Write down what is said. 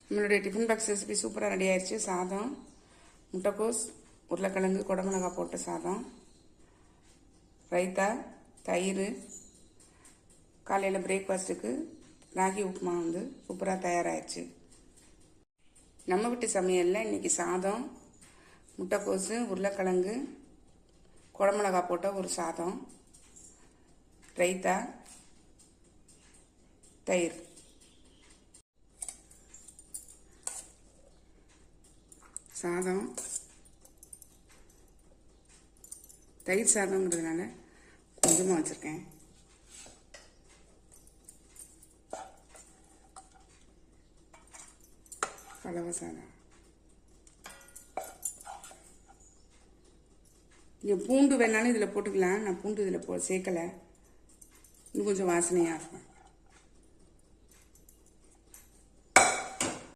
நம்மளுடைய tiffin box recipe சூப்பராக ready ஆயிடுச்சு. சாதம், முட்டைக்கோஸ், உருளைக்கிழங்கு, குடமிளகா போட்ட சாதம், ரைத்தா, தயிர். காலையில் பிரேக்ஃபாஸ்ட்டுக்கு ராகி உப்புமா சூப்பராக தயாராகிடுச்சு. நம்ம வீட்டு சமையலில் இன்றைக்கி சாதம், முட்டைக்கோஸு, உருளைக்கிழங்கு, குடமிளகா போட்ட ஒரு சாதம், ரைத்தா, தயிர். சாதம் தயிர் சாதம்ங்கிறதுனால கொஞ்சமாக வச்சுருக்கேன். கலவை சாதம். இங்கே பூண்டு வேணாலும் இதில் போட்டுக்கலாம். நான் பூண்டு இதில் சேர்க்கலை. இன்னும் கொஞ்சம் வாசனையாக இருக்கும்.